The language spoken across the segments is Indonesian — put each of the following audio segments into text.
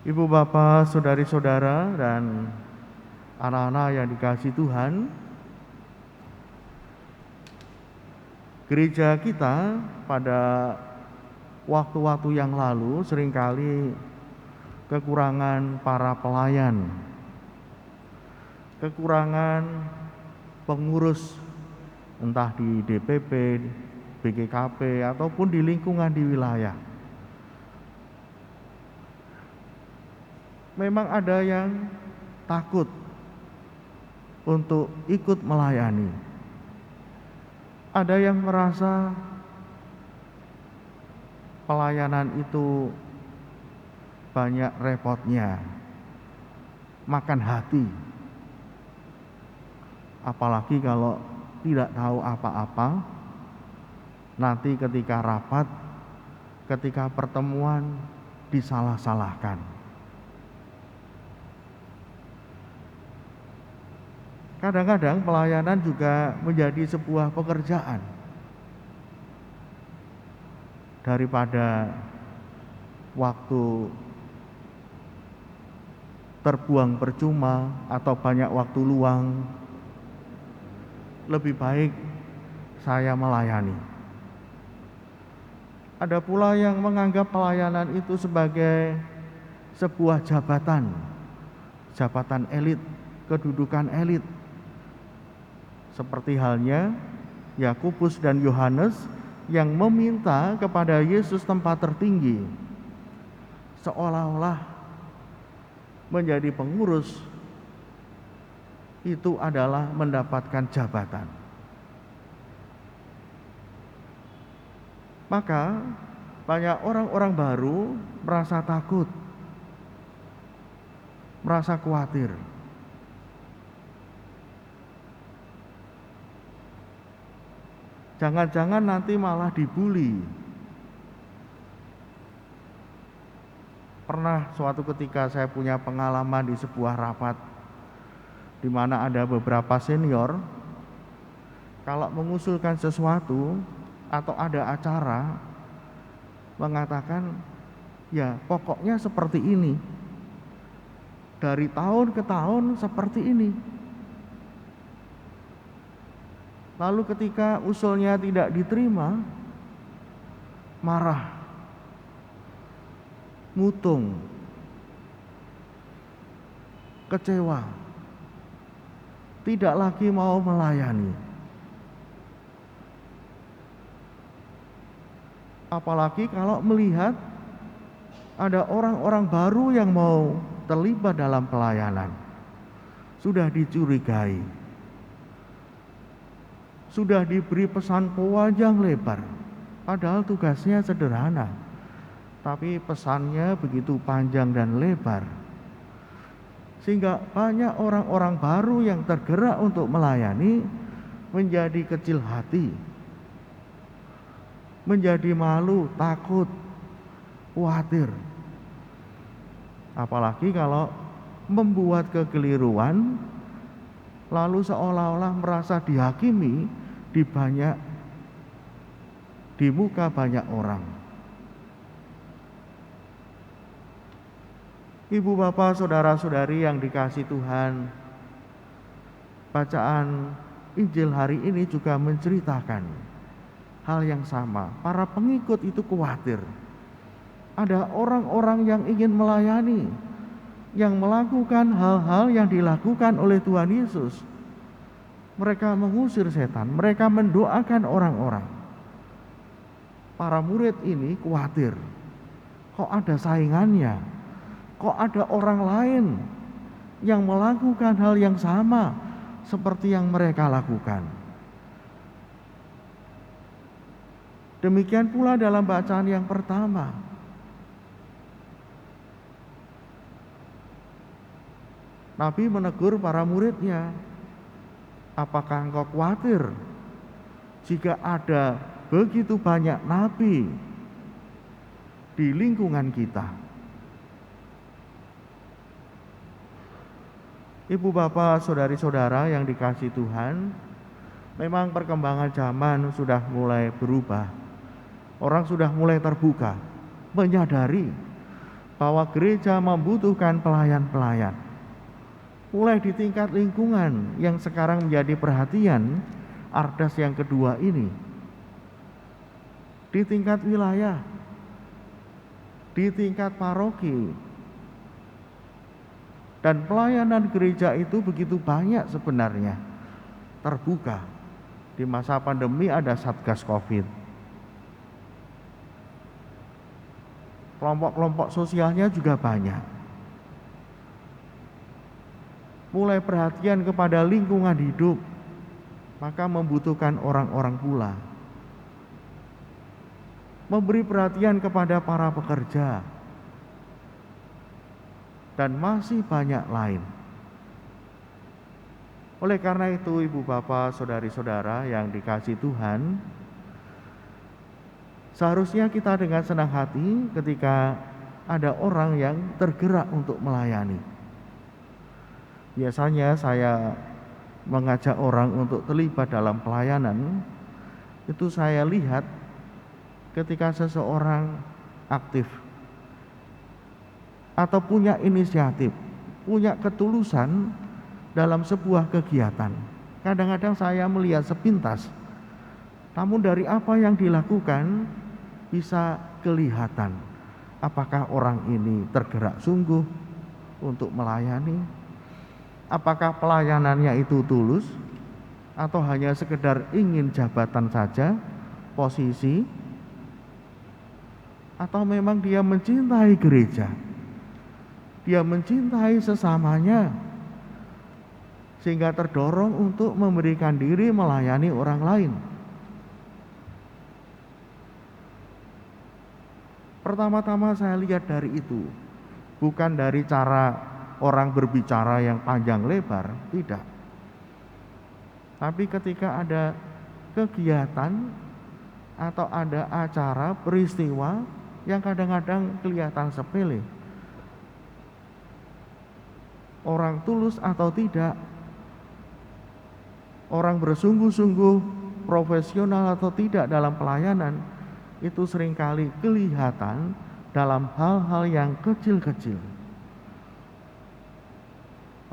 Ibu bapak, saudari-saudara, dan anak-anak yang dikasihi Tuhan, gereja kita pada waktu-waktu yang lalu seringkali kekurangan para pelayan, kekurangan pengurus, entah di DPP, BGKP, ataupun di lingkungan di wilayah. Memang ada yang takut untuk ikut melayani. Ada yang merasa pelayanan itu banyak repotnya, makan hati. Apalagi kalau tidak tahu apa-apa, nanti ketika rapat, ketika pertemuan disalah-salahkan. Kadang-kadang pelayanan juga menjadi sebuah pekerjaan. Daripada waktu terbuang percuma atau banyak waktu luang, lebih baik saya melayani. Ada pula yang menganggap pelayanan itu sebagai sebuah jabatan elit, kedudukan elit. Seperti halnya Yakobus dan Yohanes yang meminta kepada Yesus tempat tertinggi, seolah-olah menjadi pengurus itu adalah mendapatkan jabatan. Maka banyak orang-orang baru merasa takut, merasa khawatir. Jangan-jangan nanti malah dibully. Pernah suatu ketika saya punya pengalaman di sebuah rapat di mana ada beberapa senior, kalau mengusulkan sesuatu atau ada acara, mengatakan, ya pokoknya seperti ini, dari tahun ke tahun seperti ini. Lalu ketika usulnya tidak diterima, marah, mutung, kecewa, tidak lagi mau melayani. Apalagi kalau melihat ada orang-orang baru yang mau terlibat dalam pelayanan, sudah dicurigai, sudah diberi pesan panjang lebar, padahal tugasnya sederhana, tapi pesannya begitu panjang dan lebar, sehingga banyak orang-orang baru yang tergerak untuk melayani menjadi kecil hati, menjadi malu, takut, khawatir. Apalagi kalau membuat kekeliruan, lalu seolah-olah merasa dihakimi di muka banyak orang. Ibu bapak, saudara-saudari yang dikasihi Tuhan, bacaan Injil hari ini juga menceritakan hal yang sama. Para pengikut itu khawatir. Ada orang-orang yang ingin melayani, yang melakukan hal-hal yang dilakukan oleh Tuhan Yesus. Mereka mengusir setan, mereka mendoakan orang-orang. Para murid ini khawatir, kok ada saingannya, kok ada orang lain yang melakukan hal yang sama seperti yang mereka lakukan. Demikian pula dalam bacaan yang pertama. Nabi menegur para muridnya, apakah engkau khawatir jika ada begitu banyak nabi di lingkungan kita? Ibu bapak, saudari-saudara yang dikasihi Tuhan, memang perkembangan zaman sudah mulai berubah. Orang sudah mulai terbuka, menyadari bahwa gereja membutuhkan pelayan-pelayan. Mulai di tingkat lingkungan yang sekarang menjadi perhatian Ardas yang kedua ini, di tingkat wilayah, di tingkat paroki, dan pelayanan gereja itu begitu banyak sebenarnya terbuka. Di masa pandemi ada Satgas Covid, kelompok-kelompok sosialnya juga banyak. Mulai perhatian kepada lingkungan hidup, maka membutuhkan orang-orang pula. Memberi perhatian kepada para pekerja, dan masih banyak lain. Oleh karena itu, ibu bapak, saudari-saudara yang dikasihi Tuhan, seharusnya kita dengan senang hati ketika ada orang yang tergerak untuk melayani. Biasanya saya mengajak orang untuk terlibat dalam pelayanan, itu saya lihat ketika seseorang aktif atau punya inisiatif, punya ketulusan dalam sebuah kegiatan. Kadang-kadang saya melihat sepintas, namun dari apa yang dilakukan bisa kelihatan apakah orang ini tergerak sungguh untuk melayani, apakah pelayanannya itu tulus atau hanya sekedar ingin jabatan saja, posisi, atau memang dia mencintai gereja, dia mencintai sesamanya, sehingga terdorong untuk memberikan diri melayani orang lain. Pertama-tama saya lihat dari itu, bukan dari cara orang berbicara yang panjang lebar, tidak. Tapi ketika ada kegiatan atau ada acara, peristiwa yang kadang-kadang kelihatan sepele, orang tulus atau tidak, orang bersungguh-sungguh profesional atau tidak dalam pelayanan, itu seringkali kelihatan dalam hal-hal yang kecil-kecil.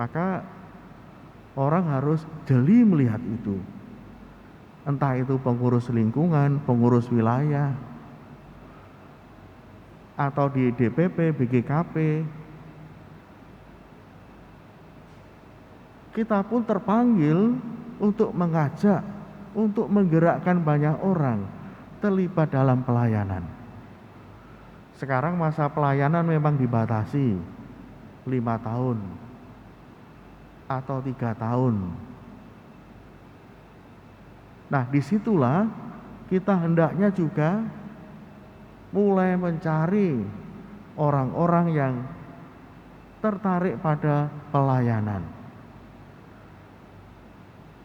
Maka orang harus jeli melihat itu. Entah itu pengurus lingkungan, pengurus wilayah, atau di DPP, BGKP. Kita pun terpanggil untuk mengajak, untuk menggerakkan banyak orang terlibat dalam pelayanan. Sekarang masa pelayanan memang dibatasi 5 tahun atau 3 tahun. Nah, disitulah kita hendaknya juga mulai mencari orang-orang yang tertarik pada pelayanan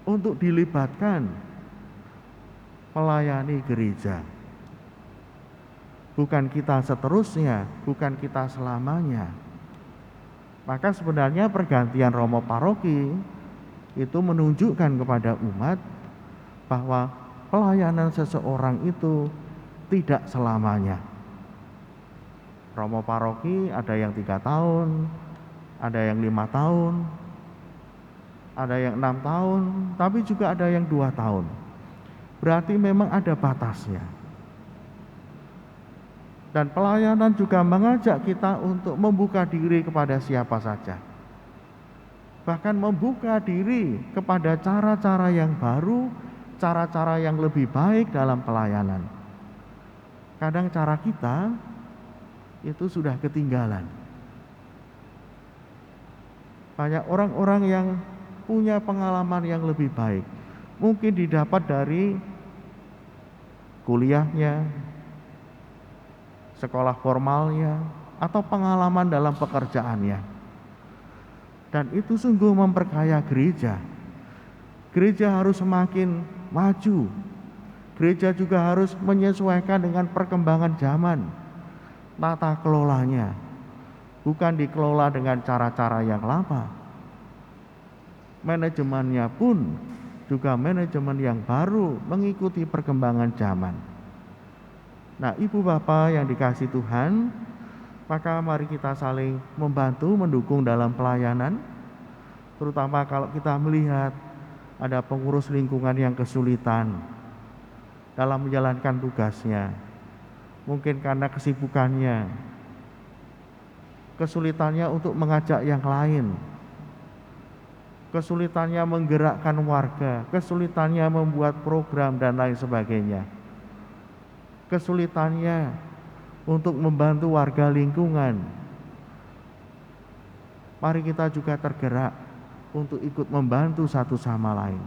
untuk dilibatkan melayani gereja. Bukan kita seterusnya, bukan kita selamanya. Maka sebenarnya pergantian romo paroki itu menunjukkan kepada umat bahwa pelayanan seseorang itu tidak selamanya. Romo paroki ada yang 3 tahun, ada yang 5 tahun, ada yang 6 tahun, tapi juga ada yang 2 tahun. Berarti memang ada batasnya. Dan pelayanan juga mengajak kita untuk membuka diri kepada siapa saja. Bahkan membuka diri kepada cara-cara yang baru, cara-cara yang lebih baik dalam pelayanan. Kadang cara kita itu sudah ketinggalan. Banyak orang-orang yang punya pengalaman yang lebih baik, mungkin didapat dari kuliahnya, sekolah formalnya, atau pengalaman dalam pekerjaannya. Dan itu sungguh memperkaya gereja. Gereja harus semakin maju. Gereja juga harus menyesuaikan dengan perkembangan zaman. Tata kelolanya bukan dikelola dengan cara-cara yang lama. Manajemennya pun juga manajemen yang baru, mengikuti perkembangan zaman. Nah, ibu bapak yang dikasihi Tuhan, Maka mari kita saling membantu, mendukung dalam pelayanan, terutama kalau kita melihat ada pengurus lingkungan yang kesulitan dalam menjalankan tugasnya. Mungkin karena kesibukannya, kesulitannya untuk mengajak yang lain, kesulitannya menggerakkan warga, kesulitannya membuat program dan lain sebagainya, kesulitannya untuk membantu warga lingkungan. Mari kita juga tergerak untuk ikut membantu satu sama lain,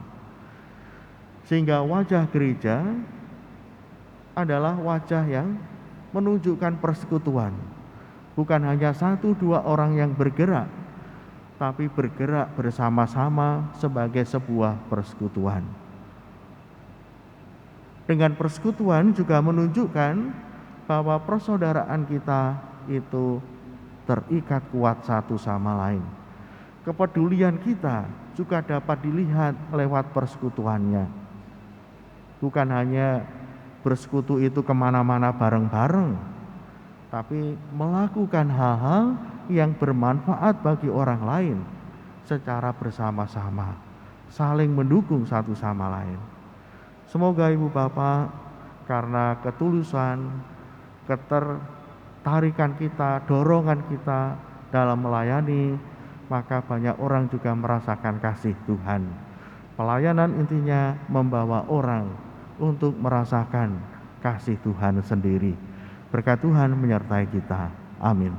sehingga wajah gereja adalah wajah yang menunjukkan persekutuan. Bukan hanya satu dua orang yang bergerak, tapi bergerak bersama-sama sebagai sebuah persekutuan. Dengan persekutuan juga menunjukkan bahwa persaudaraan kita itu terikat kuat satu sama lain. Kepedulian kita juga dapat dilihat lewat persekutuannya. Bukan hanya bersekutu itu kemana-mana bareng-bareng, tapi melakukan hal-hal yang bermanfaat bagi orang lain secara bersama-sama, saling mendukung satu sama lain. Semoga Ibu Bapak, karena ketulusan, ketertarikan kita, dorongan kita dalam melayani, maka banyak orang juga merasakan kasih Tuhan. Pelayanan intinya membawa orang untuk merasakan kasih Tuhan sendiri. Berkat Tuhan menyertai kita. Amin.